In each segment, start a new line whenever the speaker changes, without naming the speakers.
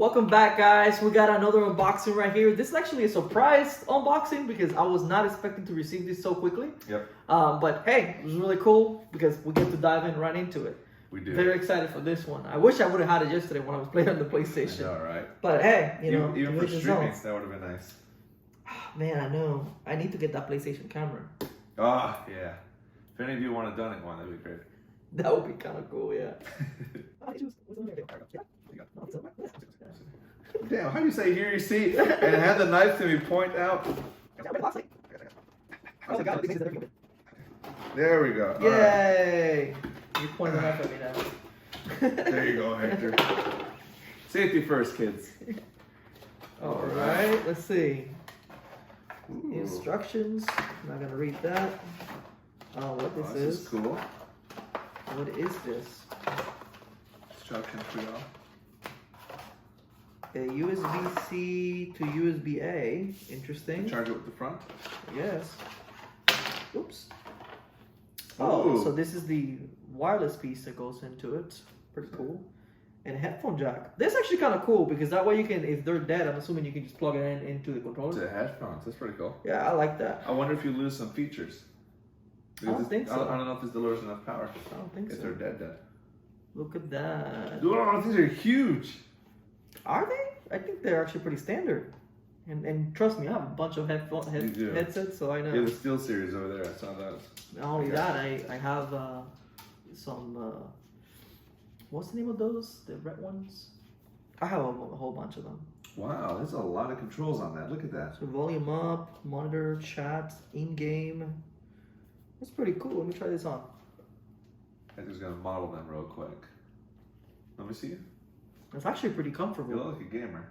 Welcome back, guys. We got another unboxing right here. This is actually a surprise unboxing because I was not expecting to receive this so quickly.
Yep.
But hey, it was really cool because we get to dive in right into it.
We do.
Very excited for this one. I wish I would have had it yesterday when I was playing on the PlayStation.
All right.
But hey,
even for streaming, that would have been nice.
Man, I know. I need to get that PlayStation camera.
Ah, yeah. If any of you want to donate one, that'd be great.
That would be kind of cool, yeah.
Damn, how do you say here you see and have the knife to me point out? There we go.
Yay! Right. You're pointing the knife at me now.
There you go, Hector. Safety first, kids.
All right, let's see.
Ooh.
Instructions. I'm not gonna read that. What this
This is cool.
What is this?
Instructions for y'all.
A USB-C to USB-A. Interesting.
Charge it with the front.
Yes. Oops. Oh,
Ooh.
so this is the wireless piece that goes into it. Pretty cool. And a headphone jack. This is actually kind of cool because that way you can, if they're dead, I'm assuming you can just plug it into the controller.
To headphones. That's pretty cool.
Yeah, I like that.
I wonder if you lose some features.
I don't think so.
I don't know if this delivers enough power.
I don't think
If
so.
they're dead.
Look at that.
Oh, these are huge.
Are they? I think they're actually pretty standard. And trust me, I have a bunch of headsets, so I know.
You have the Steel series over there. I saw those.
Not only that, I have some, what's the name of those? The red ones? I have a whole bunch of them.
Wow, there's a lot of controls on that. Look at that.
So volume up, monitor, chat, in-game. That's pretty cool. Let me try this on.
I'm just gonna model them real quick. Let me see.
It's actually pretty
You
comfortable.
look like a gamer.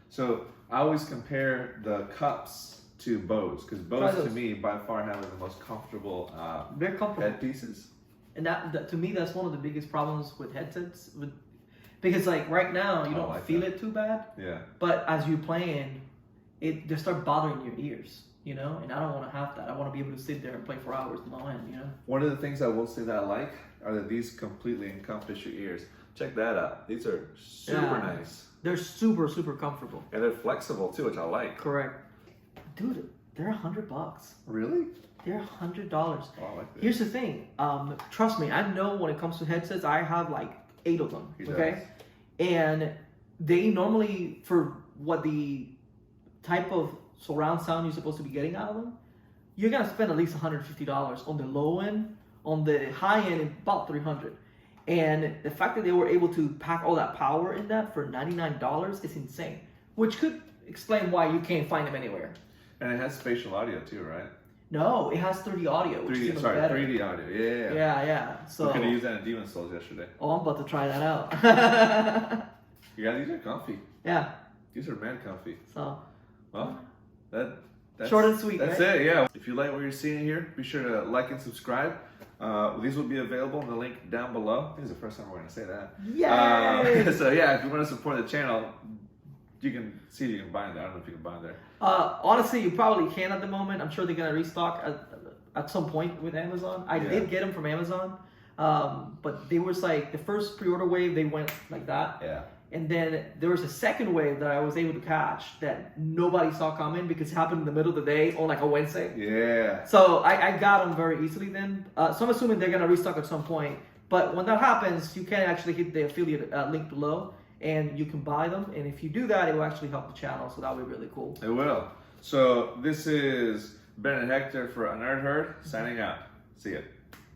So I always compare the cups to bows because bows to me by far have the most comfortable
Very comfortable.
headpieces.
And that to me, that's one of the biggest problems with headsets. Because like right now, you don't feel it too bad.
Yeah.
But as you're playing, they start bothering your ears, and I don't want to have that. I want to be able to sit there and play for hours on my end,
One of the things I will say that I like are that these completely encompass your ears. Check that out. These are super nice.
They're super, super comfortable.
And they're flexible too, which I like.
Correct. Dude, they're $100.
Really?
They're $100.
Oh, I like that.
Here's the thing. Trust me, I know when it comes to headsets, I have like 8 of them. Okay? And they normally, for what the type of surround sound you're supposed to be getting out of them, you're gonna spend at least $150 on the low end. On the high end, about $300. And the fact that they were able to pack all that power in that for $99 is insane. Which could explain why you can't find them anywhere.
And it has spatial audio too, right?
No, it has 3D audio, which is even
3D,
better.
3D audio. Yeah.
Yeah. So
we could have used that in Demon Souls yesterday.
Oh, I'm about to try that out.
Yeah, these are comfy.
Yeah.
These are mad comfy.
So.
Well, that's
short and sweet.
That's
right?
it. Yeah. If you like what you're seeing here, be sure to like and subscribe. These will be available in the link down below. This is the first time we're going to say that.
Yay!
So yeah, if you want to support the channel, you can see if you can buy them there. I don't know if you can buy them there.
Honestly, you probably can at the moment. I'm sure they're going to restock at some point with Amazon. I did get them from Amazon. But they was like, the first pre-order wave, they went like that.
Yeah.
And then there was a second wave that I was able to catch that nobody saw coming because it happened in the middle of the day on like a Wednesday.
Yeah.
So I got them very easily then. So I'm assuming they're going to restock at some point. But when that happens, you can actually hit the affiliate link below and you can buy them. And if you do that, it will actually help the channel. So that would be really cool.
It will. So this is Ben and Hector for Unheard Herd signing out. See ya.